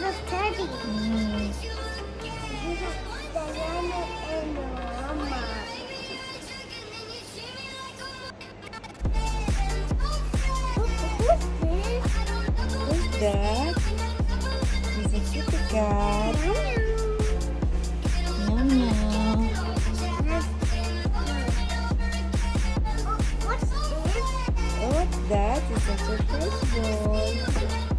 a teddy. Mm. This is Diana and Mama. Who's this? Who's that? He's a kitty cat. Meow. Meow meow. Oh, what's this? What's that? It's a surprise ball.